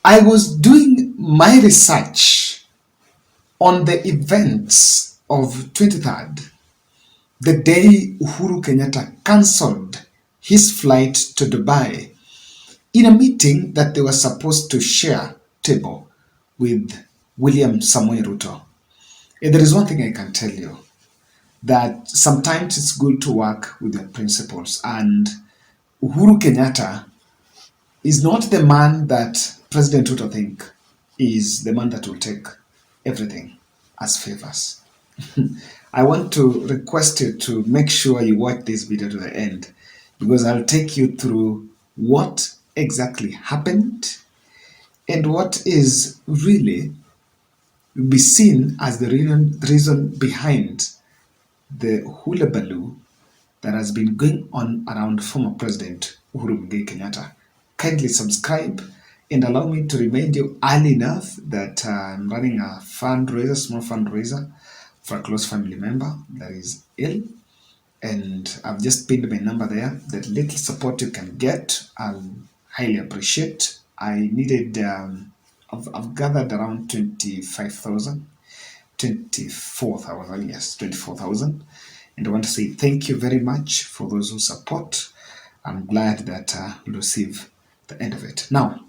I was doing my research on the events of 23rd, the day Uhuru Kenyatta cancelled his flight to Dubai in a meeting that they were supposed to share table with William Samoei Ruto. And there is one thing I can tell you, that sometimes it's good to work with your principles, and Uhuru Kenyatta is not the man that President Ruto think is the man that will take everything as favors. I want to request you to make sure you watch this video to the end, because I'll take you through what exactly happened and what is really be seen as the reason behind the hullabaloo that has been going on around former President Uhuru Kenyatta. Kindly subscribe and allow me to remind you early enough that I'm running a fundraiser, small fundraiser for a close family member that is ill. And I've just pinned my number there. That little support you can get, I'll highly appreciate. I needed, I've gathered around 24,000, yes, 24,000. And I want to say thank you very much for those who support. I'm glad that you'll receive the end of it. Now,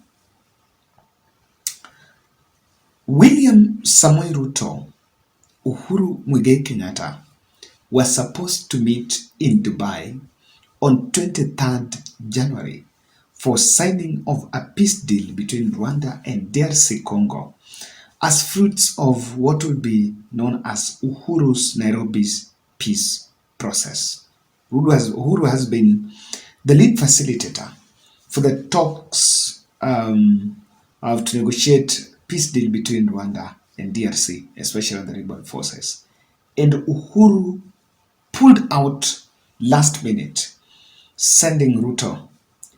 William Samoei Ruto, Uhuru Muigai Kenyatta were supposed to meet in Dubai on 23rd January for signing of a peace deal between Rwanda and DRC Congo as fruits of what would be known as Uhuru's Nairobi's peace process. Uhuru has been the lead facilitator for the talks to negotiate peace deal between Rwanda and DRC, especially on the rebel forces. And Uhuru pulled out last minute, sending Ruto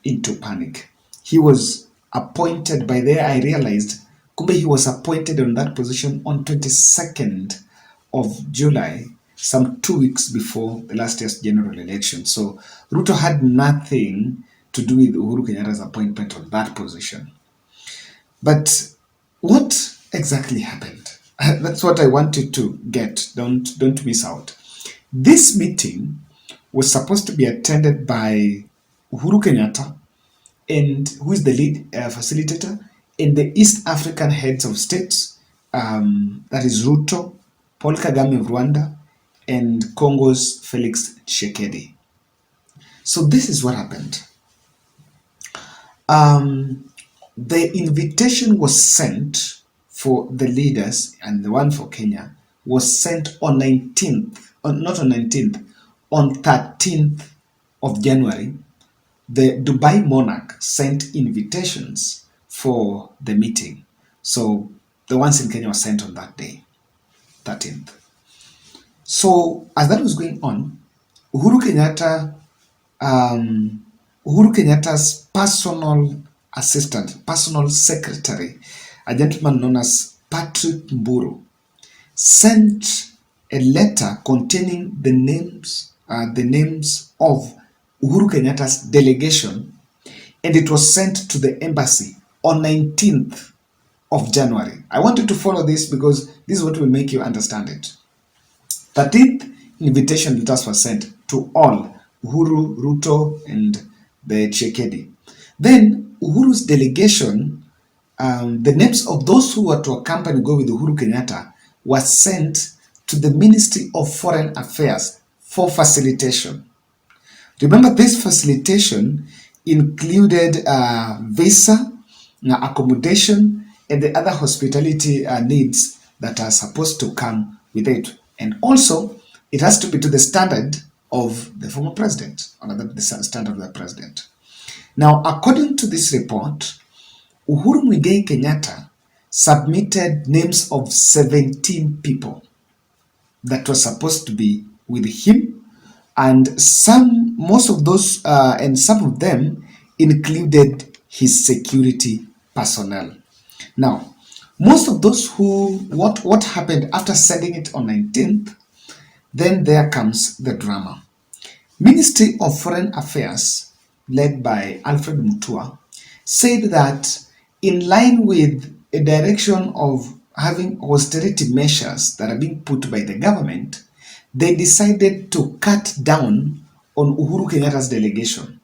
into panic. He was appointed by there, I realized, kumbe he was appointed on that position on 22nd of July, some 2 weeks before the last year's general election. So Ruto had nothing to do with Uhuru Kenyatta's appointment on that position. But what exactly happened? That's what I wanted to get. Don't miss out. This meeting was supposed to be attended by Uhuru Kenyatta, and who is the lead facilitator, and the East African heads of states, that is Ruto, Paul Kagame of Rwanda, and Congo's Felix Tshisekedi. So this is what happened. The invitation was sent for the leaders, and the one for Kenya was sent on 19th, not on 19th, on 13th of January. The Dubai monarch sent invitations for the meeting. So the ones in Kenya were sent on that day, 13th. So as that was going on, Uhuru Kenyatta's personal assistant, personal secretary, a gentleman known as Patrick Mburu, sent a letter containing the names of Uhuru Kenyatta's delegation, and it was sent to the embassy on 19th of January. I want you to follow this because this is what will make you understand it. 13th invitation letters were sent to all, Uhuru, Ruto, and the Tshisekedi. Then Uhuru's delegation, the names of those who were to accompany go with Uhuru Kenyatta were sent to the Ministry of Foreign Affairs for facilitation. Remember, this facilitation included visa, accommodation, and the other hospitality needs that are supposed to come with it. And also, it has to be to the standard of the former president, or the standard of the president. Now, according to this report, Uhuru Muigai Kenyatta submitted names of 17 people that were supposed to be with him, and most of those, and some of them included his security personnel. Now, most of those what happened after sending it on 19th, then there comes the drama. Ministry of Foreign Affairs, led by Alfred Mutua, said that in line with a direction of having austerity measures that are being put by the government, they decided to cut down on Uhuru Kenyatta's delegation.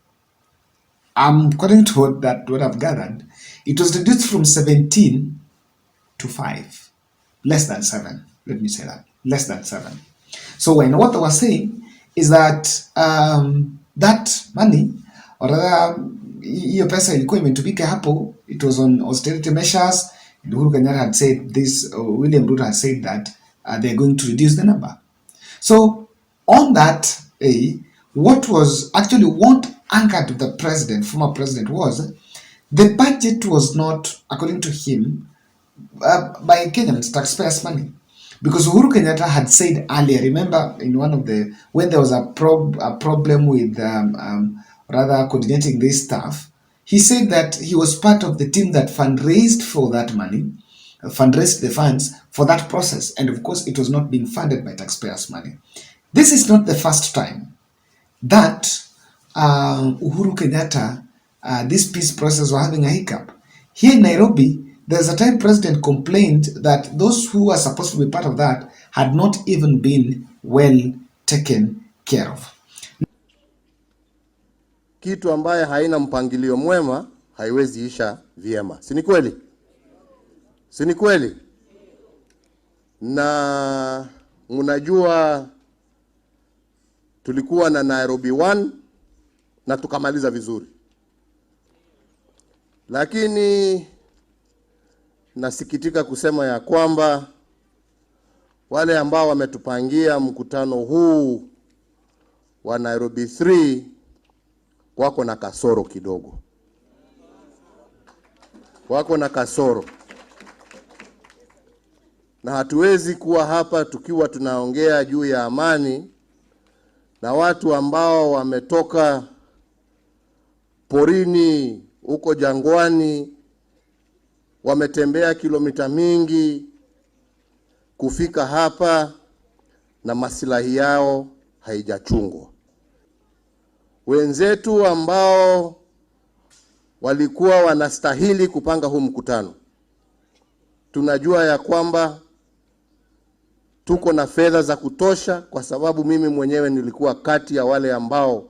According to what I've gathered, it was reduced from 17 to 5, less than 7. Let me say that, less than 7. So when what they were saying is that that money, or rather hiyo pesa ilikuwa imetumika hapo, it was on austerity measures. And Uhuru Kenyatta had said this, William Ruto had said that they're going to reduce the number. So on that, what anchored the president, former president, was the budget was not, according to him, by Kenyans taxpayers' money. Because Uhuru Kenyatta had said earlier, remember in one of the, when there was a problem with rather coordinating this stuff, he said that he was part of the team that fundraised for that money, fundraised the funds for that process, and of course it was not being funded by taxpayers' money. This is not the first time that Uhuru Kenyatta, this peace process was having a hiccup. Here in Nairobi, there's a time president complained that those who are supposed to be part of that had not even been well taken care of. Kitu ambaye haina mpangilio mwema haiwezi isha vyema. Si ni kweli? Si ni kweli? Na mnajua tulikuwa na Nairobi 1 na tukamaliza vizuri. Lakini nasikitika kusema ya kwamba wale ambao wametupangia mkutano huu wa Nairobi 3 wako na kasoro kidogo. Wako na kasoro. Na hatuwezi kuwa hapa tukiwa tunaongea juu ya amani na watu ambao wametoka porini huko jangwani, wametembea kilomita mingi kufika hapa na maslahi yao haijachungwa. Wenzetu ambao walikuwa wanastahili kupanga huu mkutano, tunajua ya kwamba tuko na fedha za kutosha, kwa sababu mimi mwenyewe nilikuwa kati ya wale ambao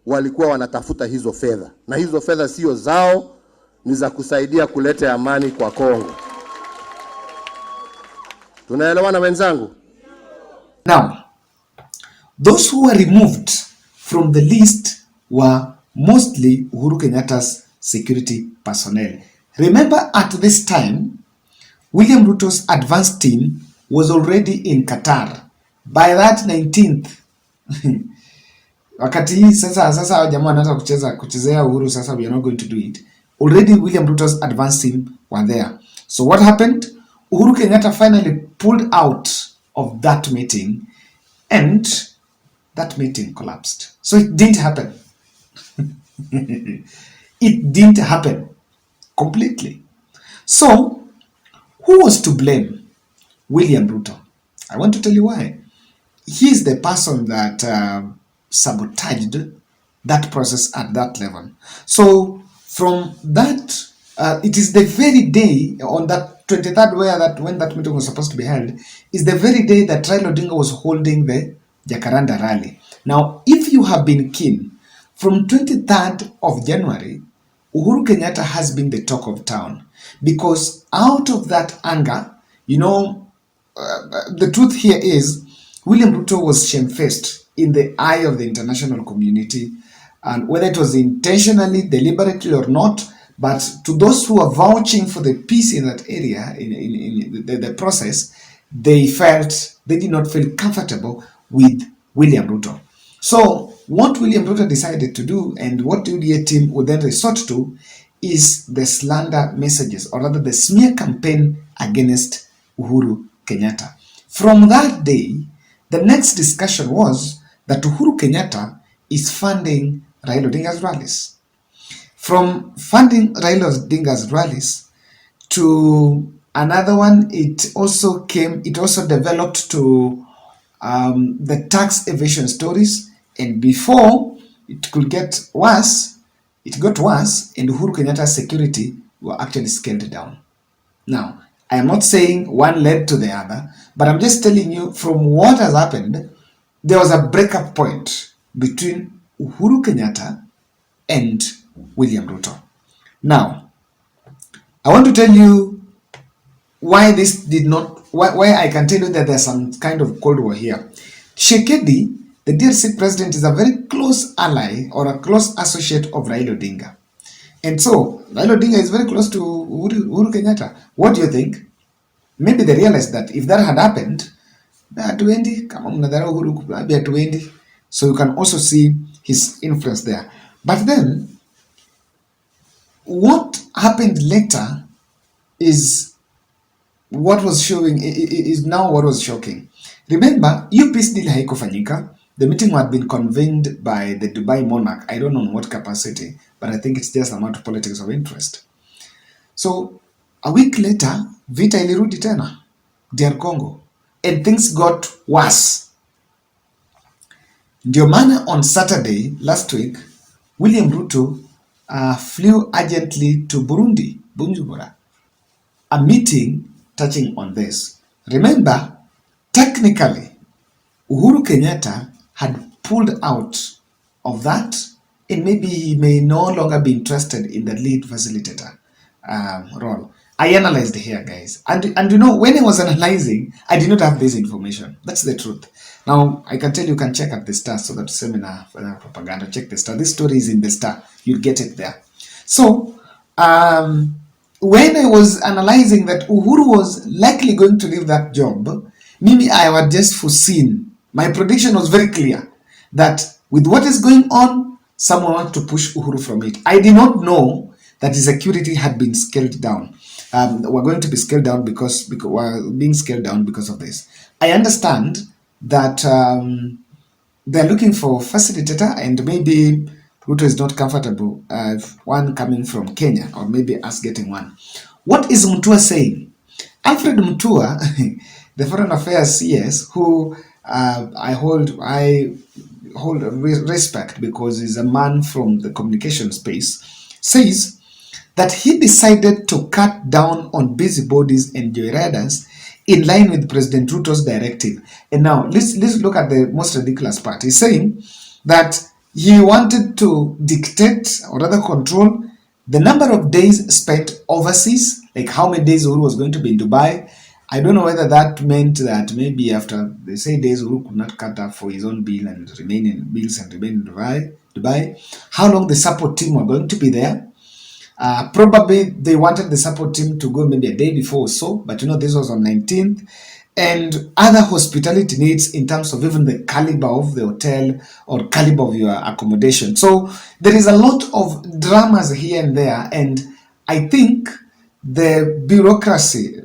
walikuwa wanatafuta hizo fedha, na hizo fedha sio zao, ni za kusaidia kuleta amani kwa Kongo. Tunaelewana wenzangu? Now, those who were removed from the list were mostly Uhuru Kenyatta's security personnel. Remember, at this time, William Ruto's advance team was already in Qatar by that 19th. Wakati hii sasa jamaa wanataka kuchezea Uhuru, sasa we are not going to do it. Already William Ruto's advance team were there. So what happened? Uhuru Kenyatta finally pulled out of that meeting, and that meeting collapsed. So it didn't happen. It didn't happen completely. So who was to blame? William Ruto. I want to tell you why. He is the person that sabotaged that process at that level. So from that, it is the very day on that 23rd when that meeting was supposed to be held, is the very day that Raila Odinga was holding the Jacaranda rally. Now, if you have been keen, from 23rd of January, Uhuru Kenyatta has been the talk of town, because out of that anger, the truth here is William Ruto was shamefaced in the eye of the international community, and whether it was intentionally, deliberately or not, but to those who are vouching for the peace in that area, in the process, they did not feel comfortable with William Ruto. So what William Ruto decided to do, and what the UDA team would then resort to, is the slander messages, or rather the smear campaign against Uhuru Kenyatta. From that day, the next discussion was that Uhuru Kenyatta is funding Raila Odinga's rallies. From funding Raila Odinga's rallies to another one, it also developed to the tax evasion stories, and before it could get worse, it got worse, and Uhuru Kenyatta's security were actually scaled down. Now, I am not saying one led to the other, but I'm just telling you from what has happened, there was a breakup point between Uhuru Kenyatta and William Ruto. Now, I want to tell you why this did not, why I can tell you that there's some kind of Cold War here. Shekedi, the DRC president, is a very close ally or a close associate of Raila Odinga. And so, Raila Odinga is very close to Uhuru Kenyatta. What do you think? Maybe they realized that if that had happened, hatuendi kama mnadharau Uhuru, maybe hatuendi. So you can also see his influence there. But then, what happened later is what was showing is now what was shocking. Remember, hiyo peace deal haikufanyika. The meeting had been convened by the Dubai monarch. I don't know in what capacity, but I think it's just a matter of politics of interest. So a week later, vita ilirudi tena DR Congo, and things got worse. Ndio maana on Saturday last week, William Ruto flew urgently to Burundi, Bujumbura, a meeting touching on this. Remember, technically, Uhuru Kenyatta had pulled out of that, and maybe he may no longer be interested in the lead facilitator role. I analyzed here, guys, and you know, when I was analyzing, I did not have this information. That's the truth. Now I can tell you can check at the Star, so that seminar propaganda. Check the Star. This story is in the Star. You'll get it there. So when I was analyzing that Uhuru was likely going to leave that job, maybe I had just foreseen. My prediction was very clear that with what is going on, someone wanted to push Uhuru from it. I did not know that his security had been scaled down. We're going to be scaled down because we're being scaled down because of this. I understand that they're looking for facilitator, and maybe Ruto is not comfortable one coming from Kenya, or maybe us getting one. What is Mutua saying? Alfred Mutua, the Foreign Affairs CS, who I hold respect because he's a man from the communication space, says that he decided to cut down on busybodies and joyriders in line with President Ruto's directive. And now let's look at the most ridiculous part. He's saying that he wanted to dictate, or rather control, the number of days spent overseas, like how many days Uhuru was going to be in Dubai. I don't know whether that meant that maybe after they say days Uhuru could not cut up for his own bill and remain in Dubai. How long the support team were going to be there. Probably they wanted the support team to go maybe a day before or so, but you know, this was on 19th. And other hospitality needs in terms of even the caliber of the hotel or caliber of your accommodation. So there is a lot of dramas here and there, and I think the bureaucracy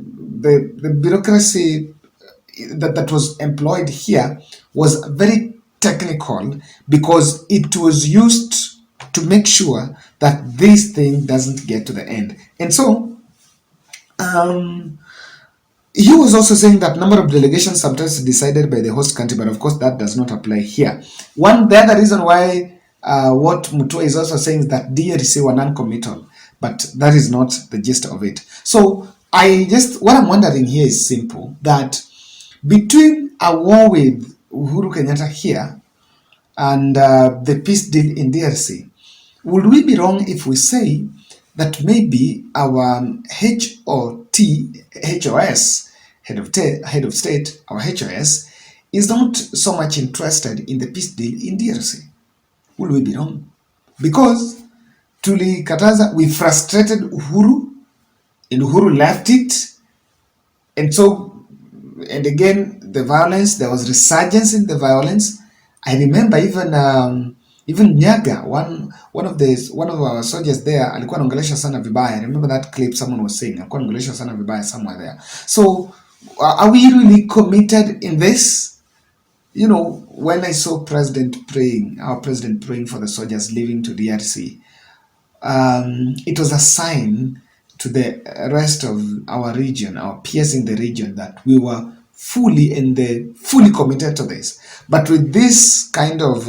that was employed here was very technical, because it was used to make sure that this thing doesn't get to the end. And so he was also saying that number of delegations sometimes decided by the host country, but of course that does not apply here. The other reason why what Mutua is also saying is that DRC were non-committal, but that is not the gist of it. So what I'm wondering here is simple, that between a war with Uhuru Kenyatta here and the peace deal in DRC, would we be wrong if we say that maybe our HOS, head of state, our HOS, is not so much interested in the peace deal in DRC? Would we be wrong? Because tulikataza, we frustrated Uhuru, and Uhuru left it, and so, and again, the violence, there was resurgence in the violence. I remember even Nyaga, one of our soldiers there, alikuwa anaongelesha sana vibaya. I remember that clip someone was saying, alikuwa anaongelesha sana vibaya somewhere there. So are we really committed in this? You know, when I saw our president praying for the soldiers leaving to DRC, it was a sign to the rest of our region, our peers in the region, that we were fully committed to this. But with this kind of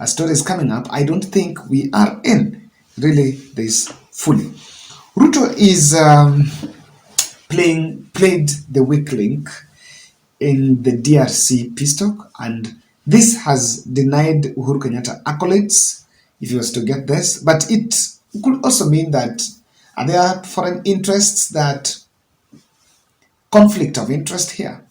stories coming up, I don't think we are in really this fully. Ruto is played the weak link in the DRC peace talk, and this has denied Uhuru Kenyatta accolades if he was to get this. But it could also mean that there are foreign interests, that conflict of interest here.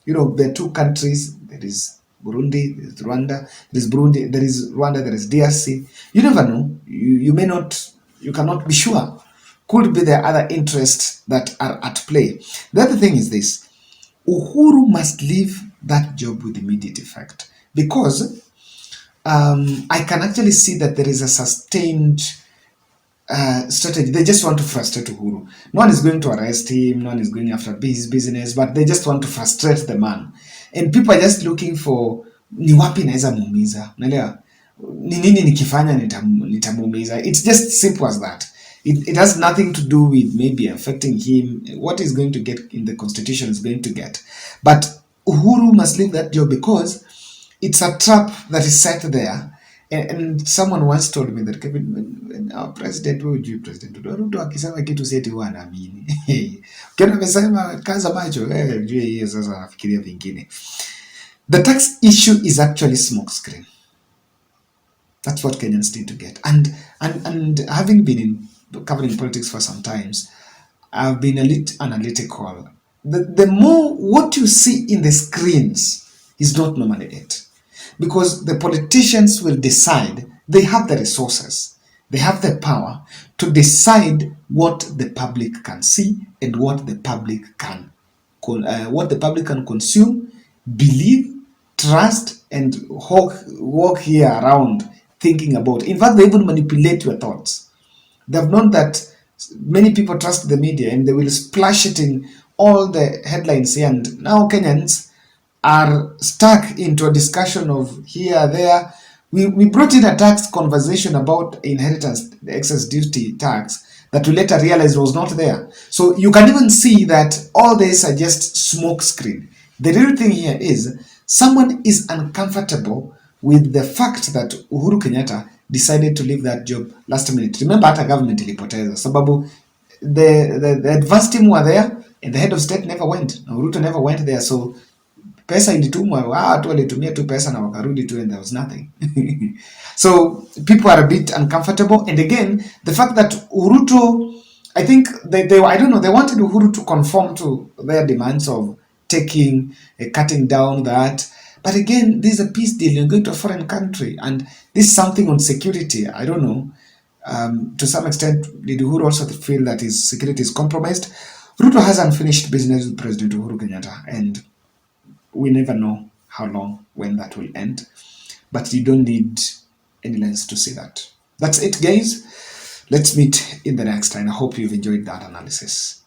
You know, there are two countries. There is Burundi, there is Rwanda, there is Burundi, there is Rwanda, there is DRC. You never know. You may not, you cannot be sure. Could be there other interests that are at play. The other thing is this: Uhuru must leave that job with immediate effect, because I can actually see that there is a sustained strategy. They just want to frustrate Uhuru. No one is going to arrest him, no one is going after his business, but they just want to frustrate the man. And people are just looking for ni wapi naweza muumiza. Unaelewa? Ni nini nikifanya nitamuumiza. It's just simple as that. It has nothing to do with maybe affecting him. What he's going to get in the constitution is going to get. But Uhuru must leave that job, because it's a trap that is set there. And someone once told me that, Kevin, when our president, President Ruto akisema kitu seti huwa anaamini. Ukiona amesema kaza macho, jua hiyo sasa anafikiria vingine. The tax issue is actually smoke screen. That's what Kenyans need to get. And having been covering politics for some times, I've been a little analytical. The more what you see in the screens is not normally it. Because the politicians will decide, they have the resources, they have the power to decide what the public can see and what the public can consume, believe, trust, and walk here around thinking about. In fact, they even manipulate your thoughts. They've known that many people trust the media, and they will splash it in all the headlines here. And now Kenyans are stuck into a discussion of here, there. We brought in a tax conversation about inheritance, the excess duty tax, that we later realized was not there. So you can even see that all this are just smoke screen. The real thing here is someone is uncomfortable with the fact that Uhuru Kenyatta decided to leave that job last minute. Remember, hata government ilipoteza sababu the advanced team were there and the head of state never went. Ruto never went there, so pesa ilitumwa, watu walitumia tu pesa na wakarudi tu, and there was nothing. So people are a bit uncomfortable, and again the fact that Ruto, I think they I don't know, they wanted Uhuru to conform to their demands of cutting down that. But again, this is a peace deal. You're going to a foreign country, and this is something on security. I don't know. To some extent, did Uhuru also feel that his security is compromised? Ruto has unfinished business with President Uhuru Kenyatta, and we never know how long, when that will end. But you don't need any lens to see that. That's it, guys. Let's meet in the next time. I hope you've enjoyed that analysis.